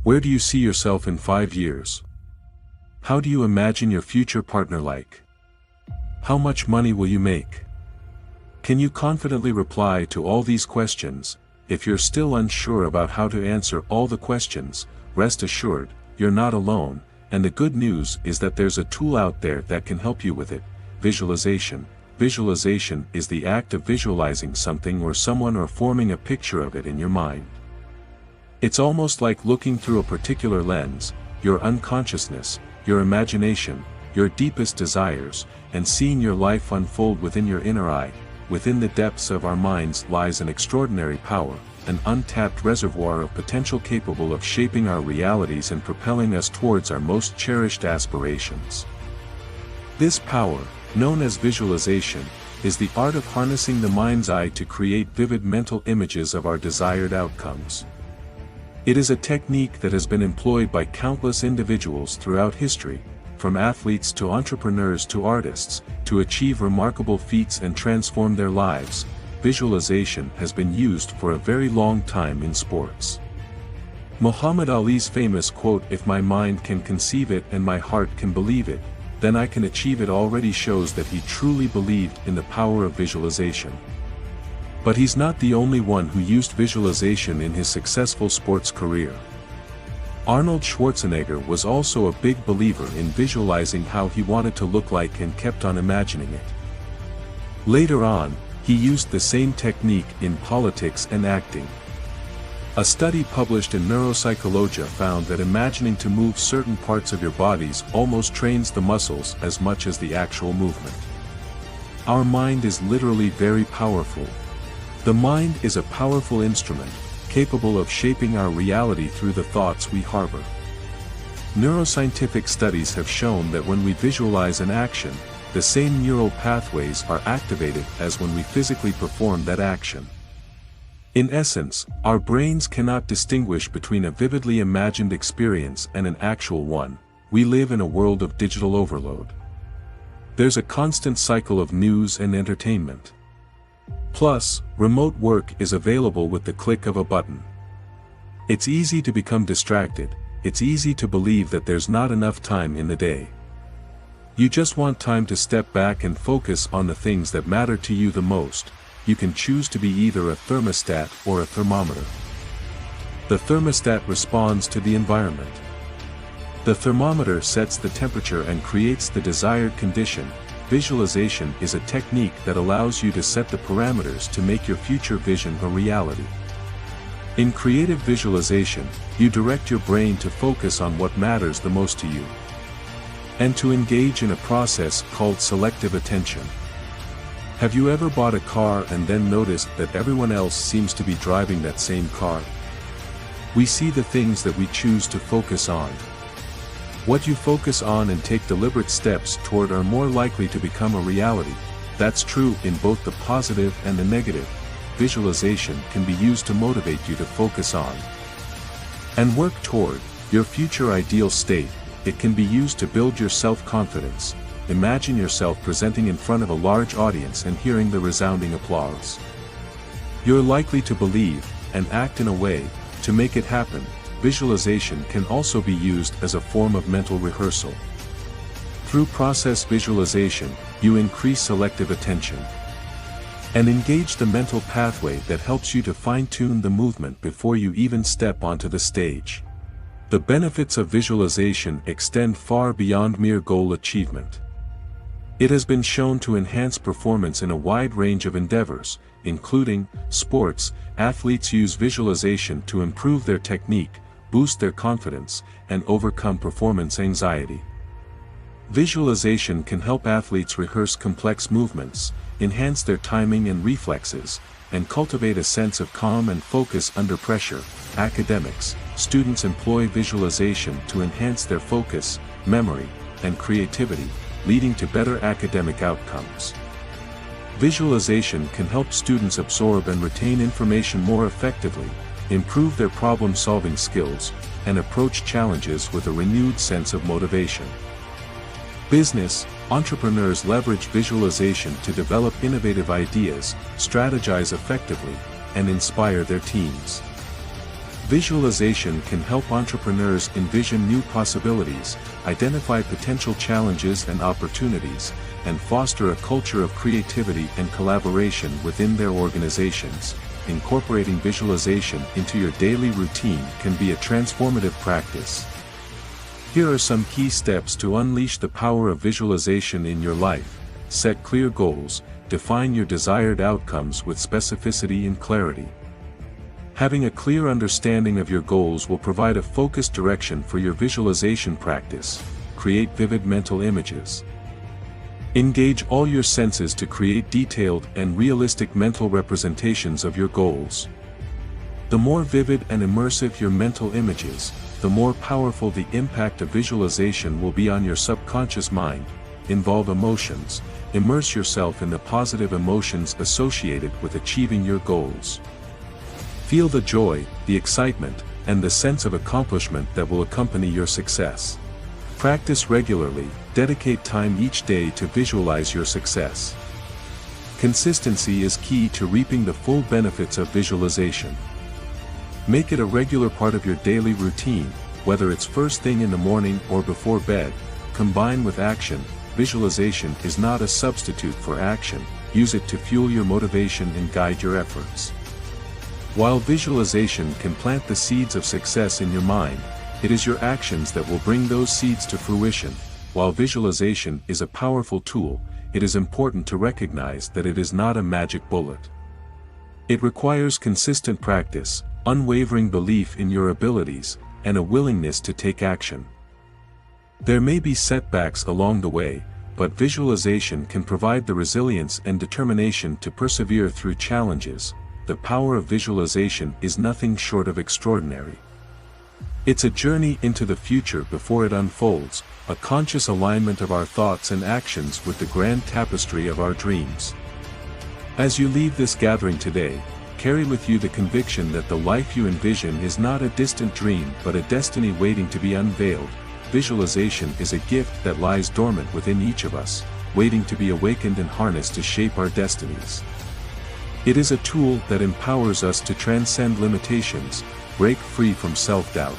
Where do you see yourself in 5 years? How do you imagine your future partner like? How much money will you make? Can you confidently reply to all these questions? If you're still unsure about how to answer all the questions, rest assured, you're not alone, and the good news is that there's a tool out there that can help you with it: visualization. Visualization is the act of visualizing something or someone or forming a picture of it in your mind. It's almost like looking through a particular lens, your unconsciousness, your imagination, your deepest desires, and seeing your life unfold within your inner eye. Within the depths of our minds lies an extraordinary power, an untapped reservoir of potential capable of shaping our realities and propelling us towards our most cherished aspirations. This power, known as visualization, is the art of harnessing the mind's eye to create vivid mental images of our desired outcomes. It is a technique that has been employed by countless individuals throughout history, from athletes to entrepreneurs to artists, to achieve remarkable feats and transform their lives. Visualization has been used for a very long time in sports. Muhammad Ali's famous quote, "If my mind can conceive it and my heart can believe it, then I can achieve it," already shows that he truly believed in the power of visualization. But he's not the only one who used visualization in his successful sports career. Arnold Schwarzenegger was also a big believer in visualizing how he wanted to look like and kept on imagining it. Later on, he used the same technique in politics and acting. A study published in Neuropsychology found that imagining to move certain parts of your bodies almost trains the muscles as much as the actual movement. Our mind is literally very powerful. The mind is a powerful instrument, capable of shaping our reality through the thoughts we harbor. Neuroscientific studies have shown that when we visualize an action, the same neural pathways are activated as when we physically perform that action. In essence, our brains cannot distinguish between a vividly imagined experience and an actual one. We live in a world of digital overload. There's a constant cycle of news and entertainment. Plus, remote work is available with the click of a button. It's easy to become distracted. It's easy to believe that there's not enough time in the day. You just want time to step back and focus on the things that matter to you the most. You can choose to be either a thermostat or a thermometer. The thermostat responds to the environment. The thermometer sets the temperature and creates the desired condition. Visualization is a technique that allows you to set the parameters to make your future vision a reality. In creative visualization, you direct your brain to focus on what matters the most to you, and to engage in a process called selective attention. Have you ever bought a car and then noticed that everyone else seems to be driving that same car? We see the things that we choose to focus on. What you focus on and take deliberate steps toward are more likely to become a reality. That's true in both the positive and the negative. Visualization can be used to motivate you to focus on and work toward your future ideal state. It can be used to build your self-confidence. Imagine yourself presenting in front of a large audience and hearing the resounding applause. You're likely to believe and act in a way to make it happen. Visualization can also be used as a form of mental rehearsal. Through process visualization, you increase selective attention and engage the mental pathway that helps you to fine-tune the movement before you even step onto the stage. The benefits of visualization extend far beyond mere goal achievement. It has been shown to enhance performance in a wide range of endeavors, including sports. Athletes use visualization to improve their technique, boost their confidence, and overcome performance anxiety. Visualization can help athletes rehearse complex movements, enhance their timing and reflexes, and cultivate a sense of calm and focus under pressure. Academics, students employ visualization to enhance their focus, memory, and creativity, leading to better academic outcomes. Visualization can help students absorb and retain information more effectively, improve their problem-solving skills, and approach challenges with a renewed sense of motivation. Business entrepreneurs leverage visualization to develop innovative ideas, strategize effectively, and inspire their teams. Visualization can help entrepreneurs envision new possibilities, identify potential challenges and opportunities, and foster a culture of creativity and collaboration within their organizations. Incorporating visualization into your daily routine can be a transformative practice. Here are some key steps to unleash the power of visualization in your life. Set clear goals, define your desired outcomes with specificity and clarity. Having a clear understanding of your goals will provide a focused direction for your visualization practice. Create vivid mental images. Engage all your senses to create detailed and realistic mental representations of your goals. The more vivid and immersive your mental images, the more powerful the impact of visualization will be on your subconscious mind. Involve emotions. Immerse yourself in the positive emotions associated with achieving your goals. Feel the joy, the excitement, and the sense of accomplishment that will accompany your success. Practice regularly, dedicate time each day to visualize your success. Consistency is key to reaping the full benefits of visualization. Make it a regular part of your daily routine, whether it's first thing in the morning or before bed. Combine with action. Visualization is not a substitute for action. Use it to fuel your motivation and guide your efforts. While visualization can plant the seeds of success in your mind, it is your actions that will bring those seeds to fruition. While visualization is a powerful tool, it is important to recognize that it is not a magic bullet. It requires consistent practice, unwavering belief in your abilities, and a willingness to take action. There may be setbacks along the way, but visualization can provide the resilience and determination to persevere through challenges. The power of visualization is nothing short of extraordinary. It's a journey into the future before it unfolds, a conscious alignment of our thoughts and actions with the grand tapestry of our dreams. As you leave this gathering today, carry with you the conviction that the life you envision is not a distant dream but a destiny waiting to be unveiled. Visualization is a gift that lies dormant within each of us, waiting to be awakened and harnessed to shape our destinies. It is a tool that empowers us to transcend limitations, break free from self-doubt,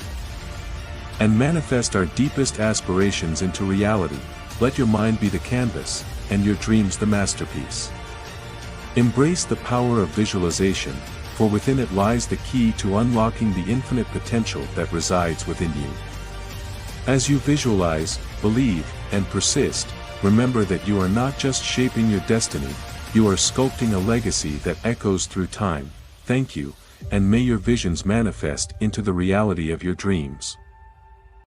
and manifest our deepest aspirations into reality. Let your mind be the canvas, and your dreams the masterpiece. Embrace the power of visualization, for within it lies the key to unlocking the infinite potential that resides within you. As you visualize, believe, and persist, remember that you are not just shaping your destiny, you are sculpting a legacy that echoes through time. Thank you, and may your visions manifest into the reality of your dreams.